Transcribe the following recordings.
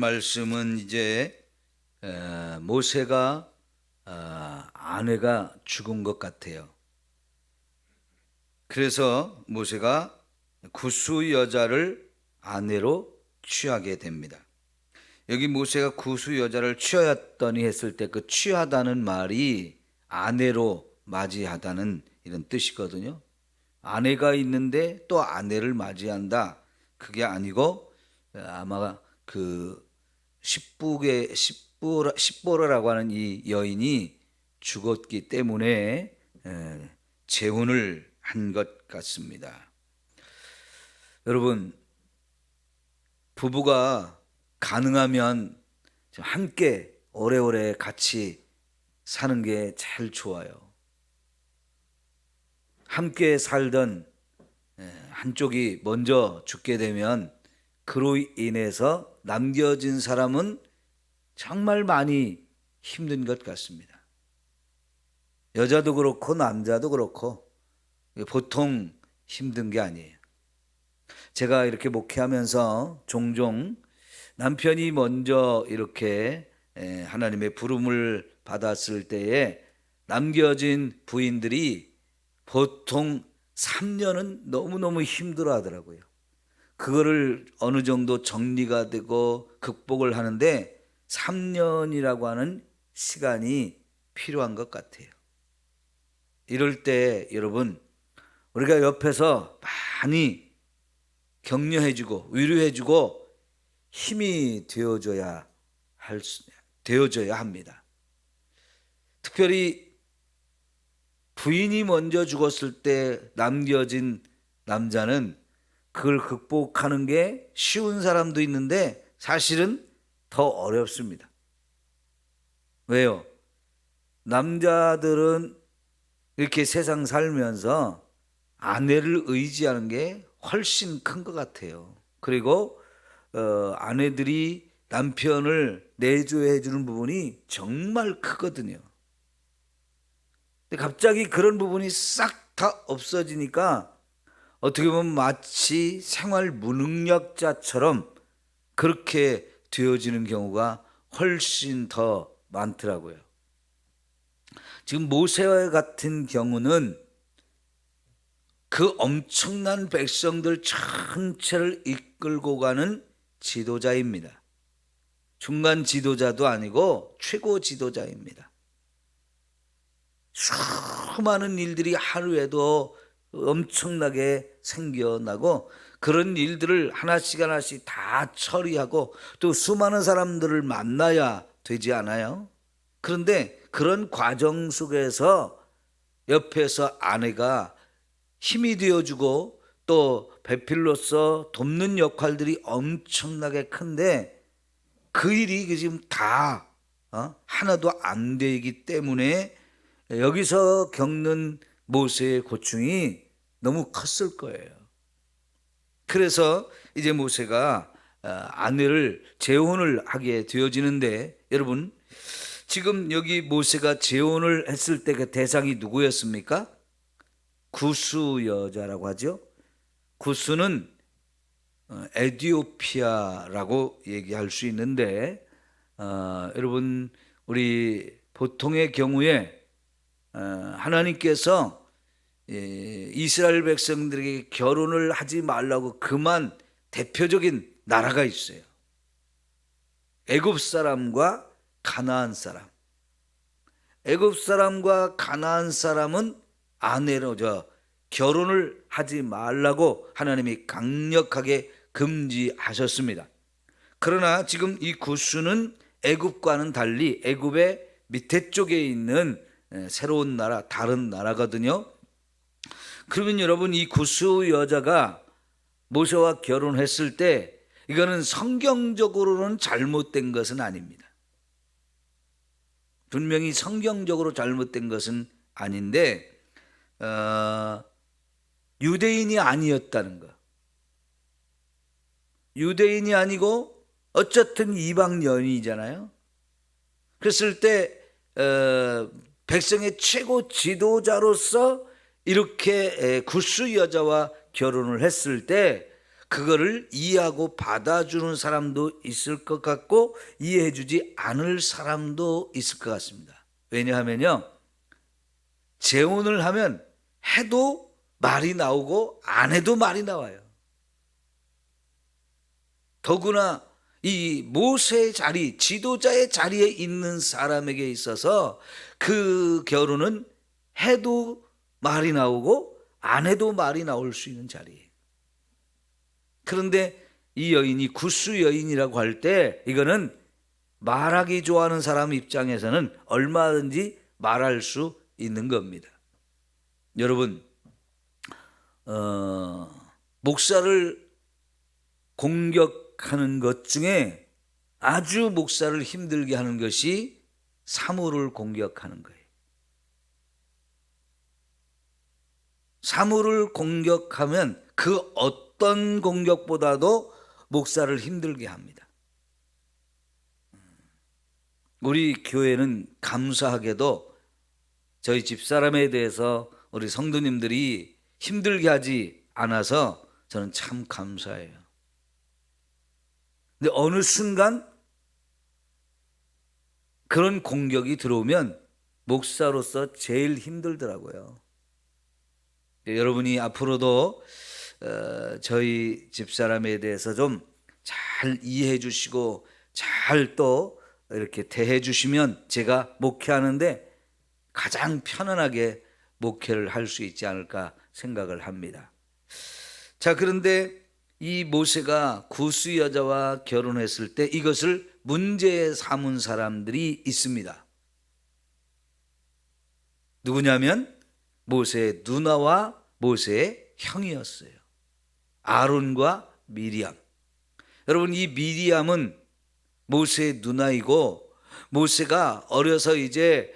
말씀은 이제 모세가 아내가 죽은 것 같아요. 그래서 모세가 구스 여자를 아내로 취하게 됩니다. 여기 모세가 구스 여자를 취하였더니 했을 때 그 취하다는 말이 아내로 맞이하다는 이런 뜻이거든요. 아내가 있는데 또 아내를 맞이한다. 그게 아니고 아마 그 십보라라고 하는 이 여인이 죽었기 때문에 재혼을 한 것 같습니다. 여러분, 부부가 가능하면 함께 오래오래 같이 사는 게 제일 좋아요. 함께 살던 한쪽이 먼저 죽게 되면 그로 인해서 남겨진 사람은 정말 많이 힘든 것 같습니다. 여자도 그렇고 남자도 그렇고 보통 힘든 게 아니에요. 제가 이렇게 목회하면서 종종 남편이 먼저 이렇게 하나님의 부름을 받았을 때에 남겨진 부인들이 보통 3년은 너무너무 힘들어 하더라고요. 그거를 어느 정도 정리가 되고 극복을 하는데 3년이라고 하는 시간이 필요한 것 같아요. 이럴 때 여러분, 우리가 옆에서 많이 격려해주고 위로해주고 힘이 되어줘야 합니다. 특별히 부인이 먼저 죽었을 때 남겨진 남자는 그걸 극복하는 게 쉬운 사람도 있는데 사실은 더 어렵습니다. 왜요? 남자들은 이렇게 세상 살면서 아내를 의지하는 게 훨씬 큰 것 같아요. 그리고 아내들이 남편을 내조해 주는 부분이 정말 크거든요. 근데 갑자기 그런 부분이 싹 다 없어지니까 어떻게 보면 마치 생활 무능력자처럼 그렇게 되어지는 경우가 훨씬 더 많더라고요. 지금 모세와 같은 경우는 그 엄청난 백성들 전체를 이끌고 가는 지도자입니다. 중간 지도자도 아니고 최고 지도자입니다. 수많은 일들이 하루에도 엄청나게 생겨나고 그런 일들을 하나씩 하나씩 다 처리하고 또 수많은 사람들을 만나야 되지 않아요? 그런데 그런 과정 속에서 옆에서 아내가 힘이 되어주고 또 배필로서 돕는 역할들이 엄청나게 큰데 그 일이 지금 다 하나도 안 되기 때문에 여기서 겪는 모세의 고충이 너무 컸을 거예요. 그래서 이제 모세가 아내를 재혼을 하게 되어지는데 여러분, 지금 여기 모세가 재혼을 했을 때 그 대상이 누구였습니까? 구스 여자라고 하죠. 구스는 에티오피아라고 얘기할 수 있는데 여러분, 우리 보통의 경우에 하나님께서 이스라엘 백성들에게 결혼을 하지 말라고 그만 대표적인 나라가 있어요. 애굽 사람과 가나안 사람. 애굽 사람과 가나안 사람은 아내로 결혼을 하지 말라고 하나님이 강력하게 금지하셨습니다. 그러나 지금 이 구스는 애굽과는 달리 애굽의 밑에 쪽에 있는 새로운 나라, 다른 나라거든요. 그러면 여러분, 이 구스 여자가 모세와 결혼했을 때 이거는 성경적으로는 잘못된 것은 아닙니다. 분명히 성경적으로 잘못된 것은 아닌데 유대인이 아니었다는 거. 유대인이 아니고 어쨌든 이방 여인이잖아요. 그랬을 때 백성의 최고 지도자로서 이렇게 구스 여자와 결혼을 했을 때 그거를 이해하고 받아주는 사람도 있을 것 같고 이해해주지 않을 사람도 있을 것 같습니다. 왜냐하면요, 재혼을 하면 해도 말이 나오고 안 해도 말이 나와요. 더구나 이 모세의 자리, 지도자의 자리에 있는 사람에게 있어서 그 결혼은 해도 말이 나오고 안 해도 말이 나올 수 있는 자리예요. 그런데 이 여인이 구스 여인이라고 할 때 이거는 말하기 좋아하는 사람 입장에서는 얼마든지 말할 수 있는 겁니다. 여러분, 목사를 공격하는 것 중에 아주 목사를 힘들게 하는 것이 사물을 공격하는 거예요. 사물을 공격하면 그 어떤 공격보다도 목사를 힘들게 합니다. 우리 교회는 감사하게도 저희 집사람에 대해서 우리 성도님들이 힘들게 하지 않아서 저는 참 감사해요. 근데 어느 순간 그런 공격이 들어오면 목사로서 제일 힘들더라고요. 여러분이 앞으로도 저희 집사람에 대해서 좀 잘 이해해 주시고 잘 또 이렇게 대해 주시면 제가 목회하는데 가장 편안하게 목회를 할 수 있지 않을까 생각을 합니다. 자, 그런데 이 모세가 구스 여자와 결혼했을 때 이것을 문제 삼은 사람들이 있습니다. 누구냐면 모세의 누나와 모세의 형이었어요. 아론과 미리암. 여러분, 이 미리암은 모세의 누나이고 모세가 어려서 이제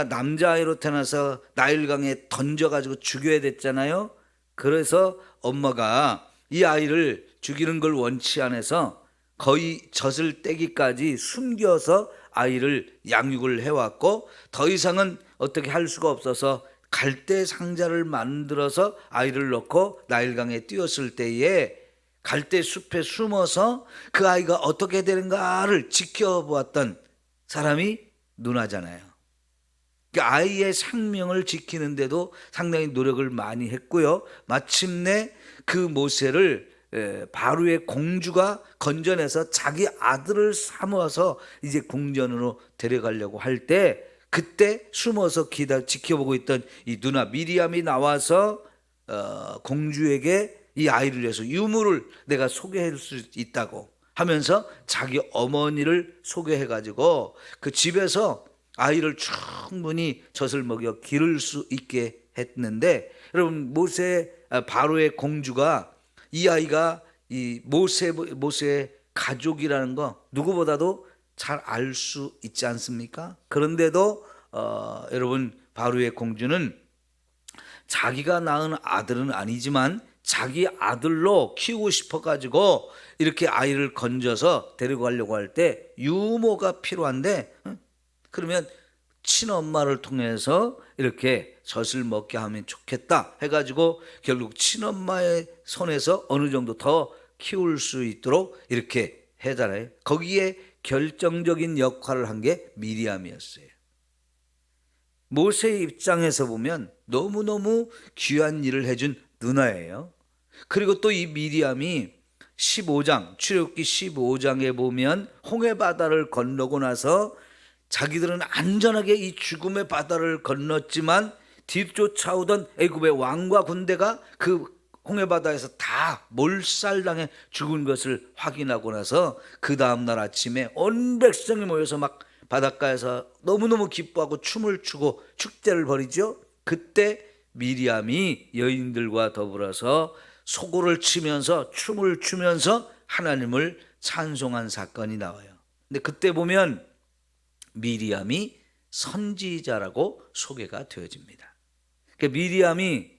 남자아이로 태어나서 나일강에 던져가지고 죽여야 됐잖아요. 그래서 엄마가 이 아이를 죽이는 걸 원치 않아서 거의 젖을 떼기까지 숨겨서 아이를 양육을 해왔고 더 이상은 어떻게 할 수가 없어서 갈대 상자를 만들어서 아이를 넣고 나일강에 띄웠을 때에 갈대 숲에 숨어서 그 아이가 어떻게 되는가를 지켜보았던 사람이 누나잖아요. 그러니까 아이의 생명을 지키는데도 상당히 노력을 많이 했고요. 마침내 그 모세를 바로의 공주가 건져내서 자기 아들을 삼아서 이제 궁전으로 데려가려고 할 때 그때 숨어서 지켜보고 있던 이 누나 미리암이 나와서 공주에게 이 아이를 위해서 유물을 내가 소개할 수 있다고 하면서 자기 어머니를 소개해가지고 그 집에서 아이를 충분히 젖을 먹여 기를 수 있게 했는데, 여러분, 바로의 공주가 이 아이가 이 모세의 가족이라는 거 누구보다도 잘 알 수 있지 않습니까? 그런데도 여러분, 바로의 공주는 자기가 낳은 아들은 아니지만 자기 아들로 키우고 싶어가지고 이렇게 아이를 건져서 데리고 가려고 할 때 유모가 필요한데, 그러면 친엄마를 통해서 이렇게 젖을 먹게 하면 좋겠다 해가지고 결국 친엄마의 손에서 어느 정도 더 키울 수 있도록 이렇게 해잖아요. 거기에 결정적인 역할을 한 게 미리암이었어요. 모세의 입장에서 보면 너무너무 귀한 일을 해준 누나예요. 그리고 또 이 미리암이 15장, 출애굽기 15장에 보면 홍해바다를 건너고 나서 자기들은 안전하게 이 죽음의 바다를 건넜지만 뒤쫓아오던 애굽의 왕과 군대가 그 홍해바다에서 다 몰살당해 죽은 것을 확인하고 나서 그 다음날 아침에 온 백성이 모여서 막 바닷가에서 너무너무 기뻐하고 춤을 추고 축제를 벌이죠. 그때 미리암이 여인들과 더불어서 소고를 치면서 춤을 추면서 하나님을 찬송한 사건이 나와요. 근데 그때 보면 미리암이 선지자라고 소개가 되어집니다. 그러니까 미리암이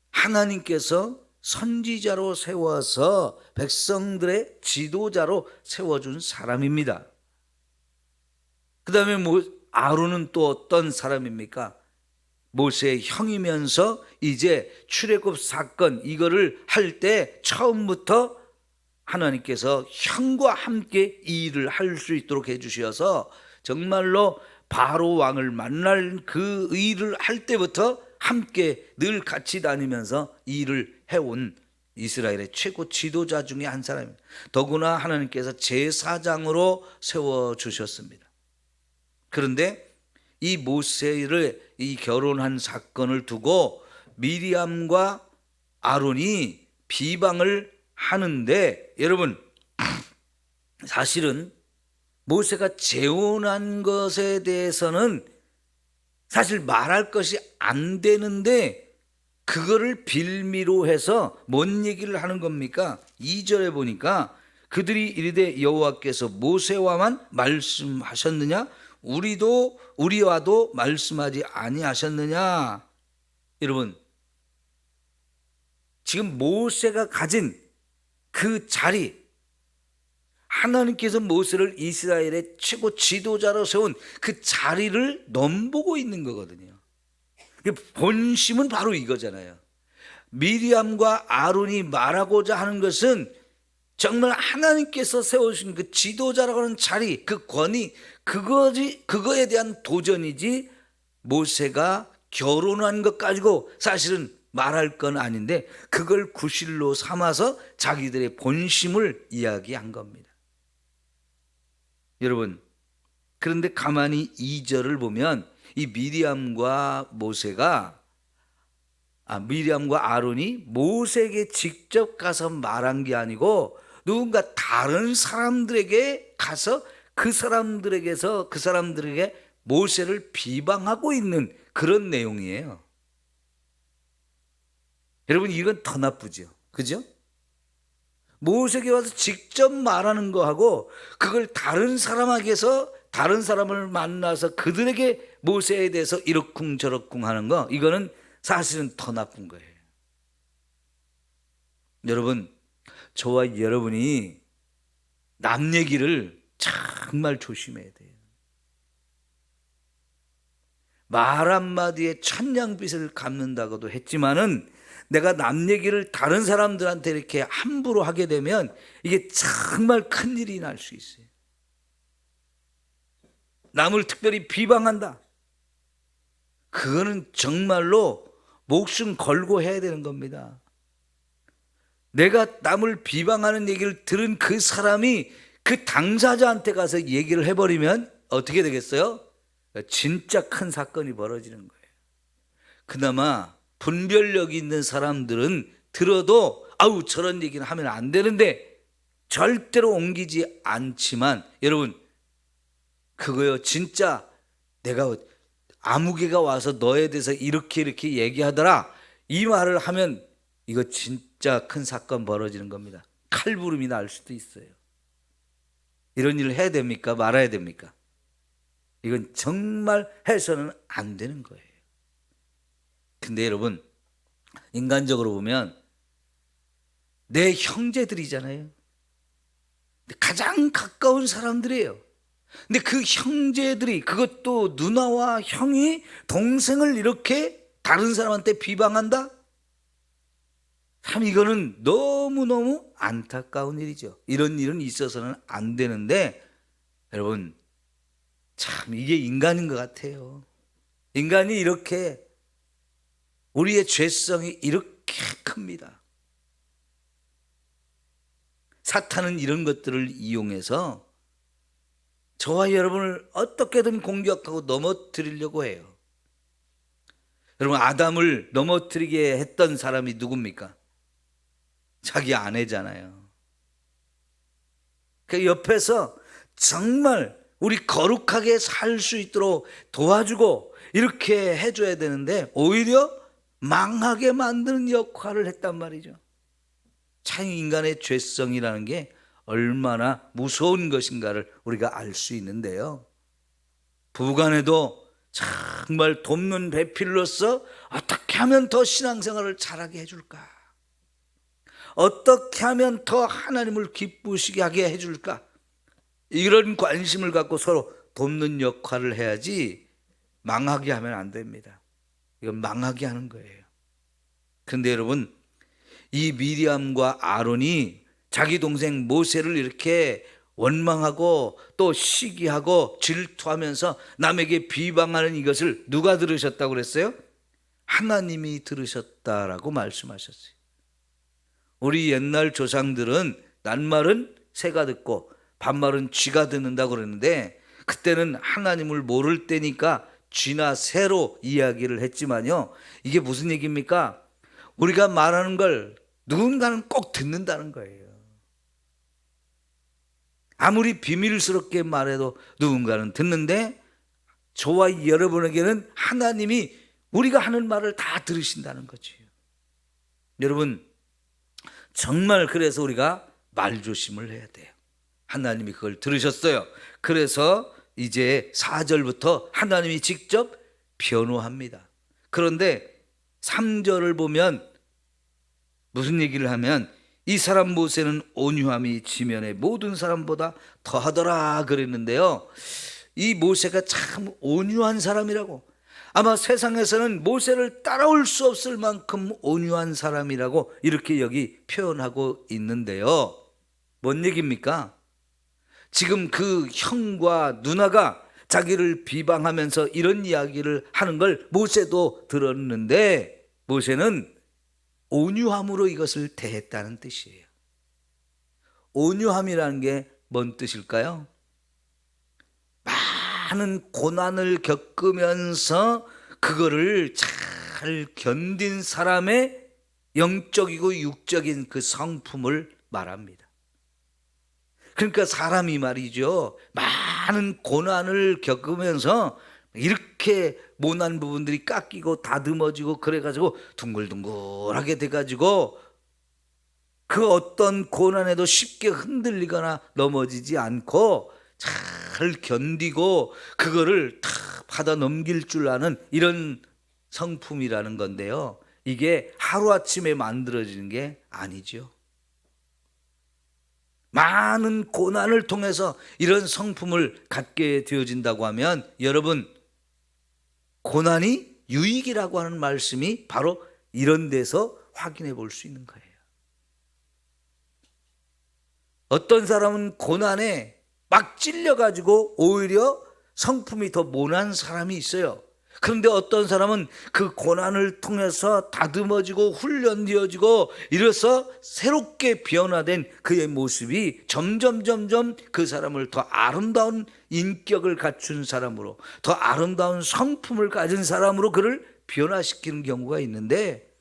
하나님께서 선지자로 세워서 백성들의 지도자로 세워준 사람입니다. 그 다음에 아론은 또 어떤 사람입니까? 모세의 형이면서 이제 출애굽 사건 이거를 할 때 처음부터 하나님께서 형과 함께 이 일을 할 수 있도록 해주셔서 정말로 바로 왕을 만날 그 일을 할 때부터 함께 늘 같이 다니면서 이 일을 해온 이스라엘의 최고 지도자 중에 한 사람입니다. 더구나 하나님께서 제사장으로 세워주셨습니다. 그런데 이 모세를 이 결혼한 사건을 두고 미리암과 아론이 비방을 하는데, 여러분 사실은 모세가 재혼한 것에 대해서는 사실 말할 것이 안 되는데 그거를 빌미로 해서 뭔 얘기를 하는 겁니까? 2절에 보니까 그들이 이르되 여호와께서 모세와만 말씀하셨느냐? 우리와도 말씀하지 아니하셨느냐? 여러분, 지금 모세가 가진 그 자리, 하나님께서 모세를 이스라엘의 최고 지도자로 세운 그 자리를 넘보고 있는 거거든요. 본심은 바로 이거잖아요. 미리암과 아론이 말하고자 하는 것은 정말 하나님께서 세우신 그 지도자라고 하는 자리, 그 권위, 그거에 대한 도전이지, 모세가 결혼한 것 가지고 사실은 말할 건 아닌데 그걸 구실로 삼아서 자기들의 본심을 이야기한 겁니다. 여러분, 그런데 가만히 2절을 보면 이 미리암과 아론이 모세에게 직접 가서 말한 게 아니고 누군가 다른 사람들에게 가서 그 사람들에게 모세를 비방하고 있는 그런 내용이에요. 여러분, 이건 더 나쁘죠. 그죠? 모세에게 와서 직접 말하는 거하고 그걸 다른 사람에게서 다른 사람을 만나서 그들에게 모세에 대해서 이러쿵저러쿵 하는 거, 이거는 사실은 더 나쁜 거예요. 여러분, 저와 여러분이 남 얘기를 정말 조심해야 돼요. 말 한마디에 천냥빚을 갚는다고도 했지만은 내가 남 얘기를 다른 사람들한테 이렇게 함부로 하게 되면 이게 정말 큰일이 날 수 있어요. 남을 특별히 비방한다. 그거는 정말로 목숨 걸고 해야 되는 겁니다. 내가 남을 비방하는 얘기를 들은 그 사람이 그 당사자한테 가서 얘기를 해버리면 어떻게 되겠어요? 진짜 큰 사건이 벌어지는 거예요. 그나마 분별력 있는 사람들은 들어도 아우 저런 얘기는 하면 안 되는데 절대로 옮기지 않지만, 여러분 그거요, 진짜 내가 아무개가 와서 너에 대해서 이렇게 얘기하더라, 이 말을 하면 이거 진짜 큰 사건 벌어지는 겁니다. 칼부림이 날 수도 있어요. 이런 일을 해야 됩니까? 말아야 됩니까? 이건 정말 해서는 안 되는 거예요. 근데 여러분, 인간적으로 보면 내 형제들이잖아요. 가장 가까운 사람들이에요. 근데 그 형제들이, 그것도 누나와 형이 동생을 이렇게 다른 사람한테 비방한다? 참 이거는 너무너무 안타까운 일이죠. 이런 일은 있어서는 안 되는데, 여러분 참 이게 인간인 것 같아요. 인간이 이렇게, 우리의 죄성이 이렇게 큽니다. 사탄은 이런 것들을 이용해서 저와 여러분을 어떻게든 공격하고 넘어뜨리려고 해요. 여러분, 아담을 넘어뜨리게 했던 사람이 누굽니까? 자기 아내잖아요. 그 옆에서 정말 우리 거룩하게 살 수 있도록 도와주고 이렇게 해줘야 되는데 오히려 망하게 만드는 역할을 했단 말이죠. 참 인간의 죄성이라는 게 얼마나 무서운 것인가를 우리가 알 수 있는데요. 부부간에도 정말 돕는 배필로서 어떻게 하면 더 신앙생활을 잘하게 해줄까? 어떻게 하면 더 하나님을 기쁘시게 하게 해줄까? 이런 관심을 갖고 서로 돕는 역할을 해야지 망하게 하면 안 됩니다. 이건 망하게 하는 거예요. 그런데 여러분, 이 미리암과 아론이 자기 동생 모세를 이렇게 원망하고 또 시기하고 질투하면서 남에게 비방하는 이것을 누가 들으셨다고 그랬어요? 하나님이 들으셨다라고 말씀하셨어요. 우리 옛날 조상들은 낱말은 새가 듣고 반말은 쥐가 듣는다고 그랬는데, 그때는 하나님을 모를 때니까 쥐나 새로 이야기를 했지만요, 이게 무슨 얘기입니까? 우리가 말하는 걸 누군가는 꼭 듣는다는 거예요. 아무리 비밀스럽게 말해도 누군가는 듣는데, 저와 여러분에게는 하나님이 우리가 하는 말을 다 들으신다는 거죠. 여러분, 정말 그래서 우리가 말조심을 해야 돼요. 하나님이 그걸 들으셨어요. 그래서 이제 4절부터 하나님이 직접 변호합니다. 그런데 3절을 보면 무슨 얘기를 하면, 이 사람 모세는 온유함이 지면의 모든 사람보다 더하더라 그랬는데요, 이 모세가 참 온유한 사람이라고, 아마 세상에서는 모세를 따라올 수 없을 만큼 온유한 사람이라고 이렇게 여기 표현하고 있는데요, 뭔 얘기입니까? 지금 그 형과 누나가 자기를 비방하면서 이런 이야기를 하는 걸 모세도 들었는데, 모세는 온유함으로 이것을 대했다는 뜻이에요. 온유함이라는 게 뭔 뜻일까요? 많은 고난을 겪으면서 그거를 잘 견딘 사람의 영적이고 육적인 그 성품을 말합니다. 그러니까 사람이 말이죠, 많은 고난을 겪으면서 이렇게 모난 부분들이 깎이고 다듬어지고 그래가지고 둥글둥글하게 돼가지고 그 어떤 고난에도 쉽게 흔들리거나 넘어지지 않고 잘 견디고 그거를 다 받아 넘길 줄 아는 이런 성품이라는 건데요, 이게 하루아침에 만들어지는 게 아니죠. 많은 고난을 통해서 이런 성품을 갖게 되어진다고 하면, 여러분, 고난이 유익이라고 하는 말씀이 바로 이런 데서 확인해 볼 수 있는 거예요. 어떤 사람은 고난에 막 찔려가지고 오히려 성품이 더 모난 사람이 있어요. 그런데 어떤 사람은 그 고난을 통해서 다듬어지고 훈련되어지고 이래서 새롭게 변화된 그의 모습이 점점 그 사람을 더 아름다운 인격을 갖춘 사람으로, 더 아름다운 성품을 가진 사람으로 그를 변화시키는 경우가 있는데,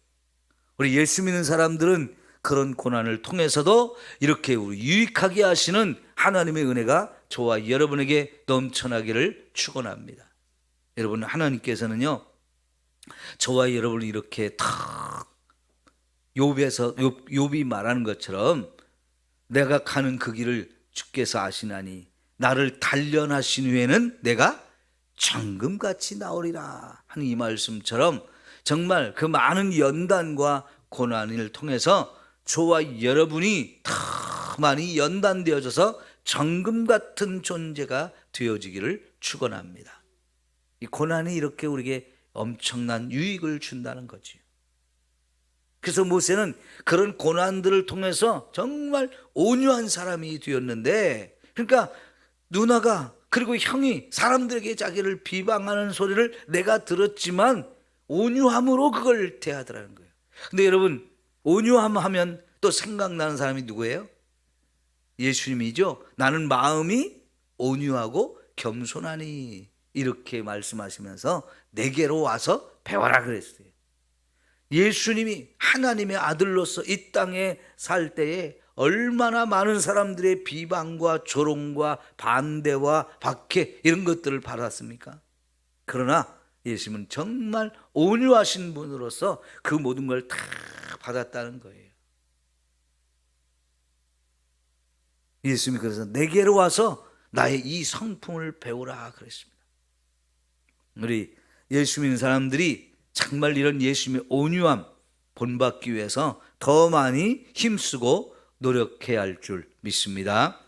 우리 예수 믿는 사람들은 그런 고난을 통해서도 이렇게 우리 유익하게 하시는 하나님의 은혜가 저와 여러분에게 넘쳐나기를 축원합니다. 여러분, 하나님께서는요, 저와 여러분을 이렇게 탁 욥이 말하는 것처럼 내가 가는 그 길을 주께서 아시나니 나를 단련하신 후에는 내가 정금같이 나오리라 하는 이 말씀처럼, 정말 그 많은 연단과 고난을 통해서 저와 여러분이 더 많이 연단되어져서 정금 같은 존재가 되어지기를 축원합니다. 이 고난이 이렇게 우리에게 엄청난 유익을 준다는 거지요. 그래서 모세는 그런 고난들을 통해서 정말 온유한 사람이 되었는데, 그러니까 누나가 그리고 형이 사람들에게 자기를 비방하는 소리를 내가 들었지만 온유함으로 그걸 대하더라는 거예요. 근데 여러분, 온유함 하면 또 생각나는 사람이 누구예요? 예수님이죠. 나는 마음이 온유하고 겸손하니 이렇게 말씀하시면서 내게로 와서 배워라 그랬어요. 예수님이 하나님의 아들로서 이 땅에 살 때에 얼마나 많은 사람들의 비방과 조롱과 반대와 박해 이런 것들을 받았습니까? 그러나 예수님은 정말 온유하신 분으로서 그 모든 걸 다 받았다는 거예요. 예수님이 그래서 내게로 와서 나의 이 성품을 배우라 그랬습니다. 우리 예수 믿는 사람들이 정말 이런 예수님의 온유함 본받기 위해서 더 많이 힘쓰고 노력해야 할 줄 믿습니다.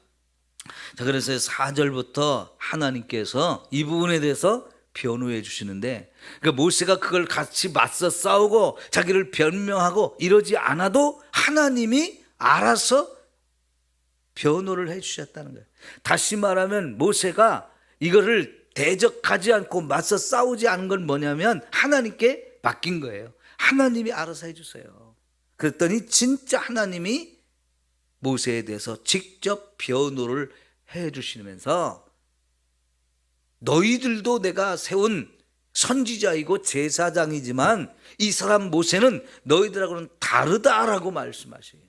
자, 그래서 4절부터 하나님께서 이 부분에 대해서 변호해 주시는데, 그러니까 모세가 그걸 같이 맞서 싸우고 자기를 변명하고 이러지 않아도 하나님이 알아서 변호를 해 주셨다는 거예요. 다시 말하면 모세가 이거를 대적하지 않고 맞서 싸우지 않은 건 뭐냐면 하나님께 맡긴 거예요. 하나님이 알아서 해 주세요. 그랬더니 진짜 하나님이 모세에 대해서 직접 변호를 해 주시면서 너희들도 내가 세운 선지자이고 제사장이지만 이 사람 모세는 너희들하고는 다르다라고 말씀하셔요.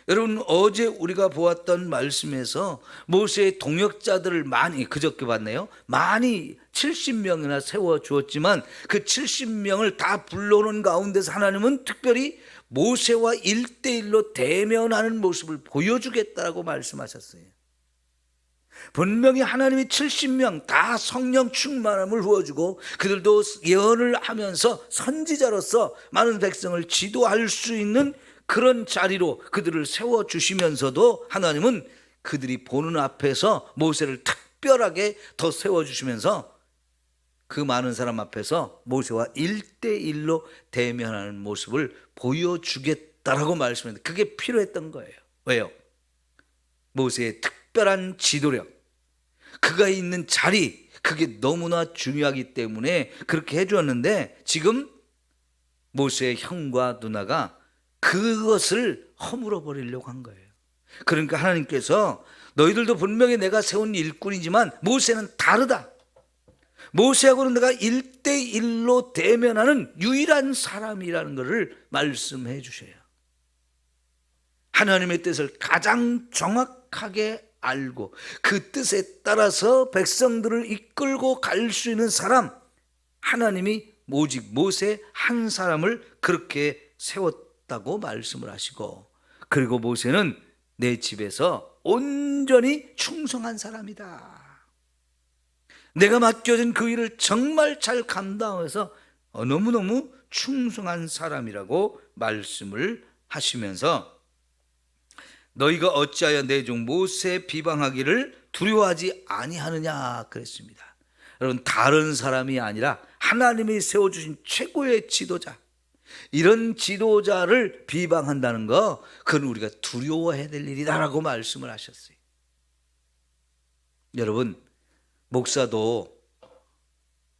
여러분, 어제 우리가 보았던 말씀에서 모세의 동역자들을 많이, 그저께 봤네요, 많이 70명이나 세워주었지만 그 70명을 다 불러오는 가운데서 하나님은 특별히 모세와 1대1로 대면하는 모습을 보여주겠다라고 말씀하셨어요. 분명히 하나님이 70명 다 성령 충만함을 부어주고 그들도 예언을 하면서 선지자로서 많은 백성을 지도할 수 있는 그런 자리로 그들을 세워주시면서도 하나님은 그들이 보는 앞에서 모세를 특별하게 더 세워주시면서 그 많은 사람 앞에서 모세와 1대1로 대면하는 모습을 보여주겠다라고 말씀했는데 그게 필요했던 거예요. 왜요? 모세의 특별한 지도력, 그가 있는 자리, 그게 너무나 중요하기 때문에 그렇게 해주었는데 지금 모세의 형과 누나가 그것을 허물어 버리려고 한 거예요. 그러니까 하나님께서 너희들도 분명히 내가 세운 일꾼이지만 모세는 다르다. 모세하고는 내가 1대1로 대면하는 유일한 사람이라는 것을 말씀해 주셔요. 하나님의 뜻을 가장 정확하게 알고 그 뜻에 따라서 백성들을 이끌고 갈 수 있는 사람, 하나님이 오직 모세 한 사람을 그렇게 세웠다고 말씀을 하시고, 그리고 모세는 내 집에서 온전히 충성한 사람이다. 내가 맡겨진 그 일을 정말 잘 감당해서 너무너무 충성한 사람이라고 말씀을 하시면서 너희가 어찌하여 내 종 모세 비방하기를 두려워하지 아니하느냐 그랬습니다. 여러분, 다른 사람이 아니라 하나님이 세워주신 최고의 지도자, 이런 지도자를 비방한다는 거, 그건 우리가 두려워해야 될 일이다라고 말씀을 하셨어요. 여러분, 목사도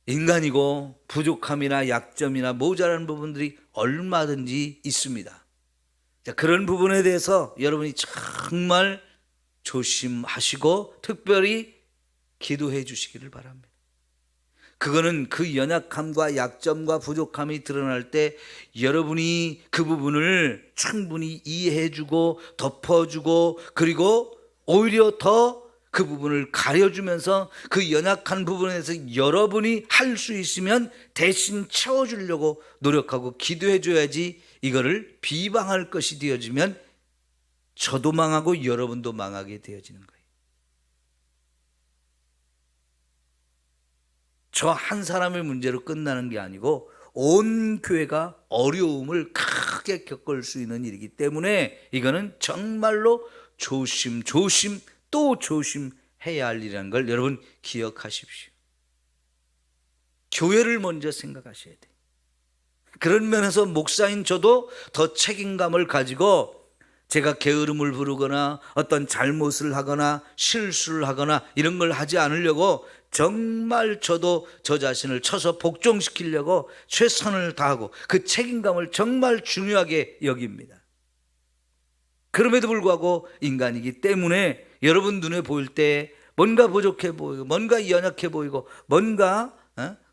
인간이고 부족함이나 약점이나 모자란 부분들이 얼마든지 있습니다. 자, 그런 부분에 대해서 여러분이 정말 조심하시고 특별히 기도해 주시기를 바랍니다. 그거는 그 연약함과 약점과 부족함이 드러날 때 여러분이 그 부분을 충분히 이해해 주고 덮어주고 그리고 오히려 더 그 부분을 가려주면서 그 연약한 부분에서 여러분이 할 수 있으면 대신 채워주려고 노력하고 기도해 줘야지, 이거를 비방할 것이 되어지면 저도 망하고 여러분도 망하게 되어지는 거예요. 저 한 사람의 문제로 끝나는 게 아니고 온 교회가 어려움을 크게 겪을 수 있는 일이기 때문에 이거는 정말로 조심 또 조심해야 할 일이라는 걸 여러분 기억하십시오. 교회를 먼저 생각하셔야 돼요. 그런 면에서 목사인 저도 더 책임감을 가지고 제가 게으름을 부르거나 어떤 잘못을 하거나 실수를 하거나 이런 걸 하지 않으려고 정말 저도 저 자신을 쳐서 복종시키려고 최선을 다하고 그 책임감을 정말 중요하게 여깁니다. 그럼에도 불구하고 인간이기 때문에 여러분 눈에 보일 때 뭔가 부족해 보이고 뭔가 연약해 보이고 뭔가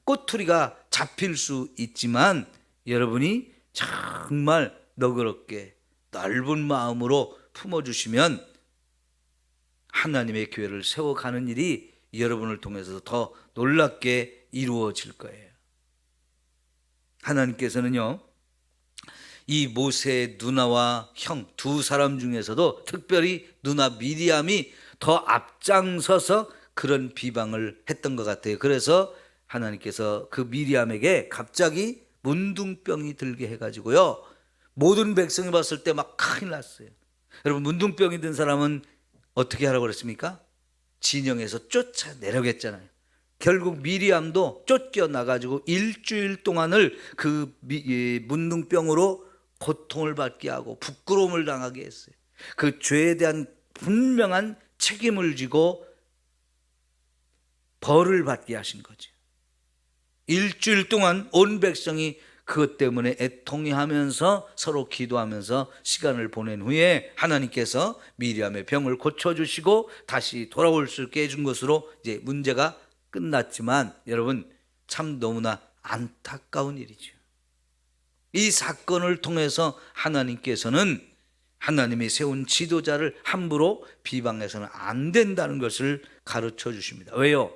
꼬투리가 잡힐 수 있지만 여러분이 정말 너그럽게 넓은 마음으로 품어주시면 하나님의 교회를 세워가는 일이 여러분을 통해서 더 놀랍게 이루어질 거예요. 하나님께서는요, 이 모세의 누나와 형 두 사람 중에서도 특별히 누나 미리암이 더 앞장서서 그런 비방을 했던 것 같아요. 그래서 하나님께서 그 미리암에게 갑자기 문둥병이 들게 해가지고요, 모든 백성이 봤을 때 막 큰일 났어요. 여러분, 문둥병이 든 사람은 어떻게 하라고 그랬습니까? 진영에서 쫓아내려고 했잖아요. 결국 미리암도 쫓겨나가지고 일주일 동안을 그 문둥병으로 고통을 받게 하고 부끄러움을 당하게 했어요. 그 죄에 대한 분명한 책임을 지고 벌을 받게 하신 거죠. 일주일 동안 온 백성이 그것 때문에 애통해하면서 서로 기도하면서 시간을 보낸 후에 하나님께서 미리암의 병을 고쳐주시고 다시 돌아올 수 있게 해준 것으로 이제 문제가 끝났지만, 여러분 참 너무나 안타까운 일이죠. 이 사건을 통해서 하나님께서는 하나님이 세운 지도자를 함부로 비방해서는 안 된다는 것을 가르쳐 주십니다. 왜요?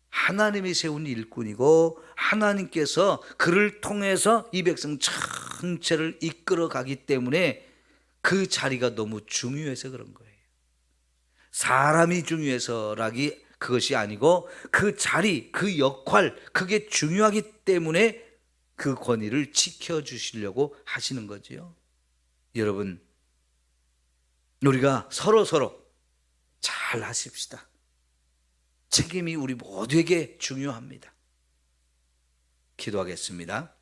하나님이 세운 일꾼이고 하나님께서 그를 통해서 이 백성 전체를 이끌어 가기 때문에 그 자리가 너무 중요해서 그런 거예요. 사람이 중요해서라기 그것이 아니고 그 자리, 그 역할, 그게 중요하기 때문에 그 권위를 지켜주시려고 하시는 거지요. 여러분, 우리가 서로 잘 하십시다. 책임이 우리 모두에게 중요합니다. 기도하겠습니다.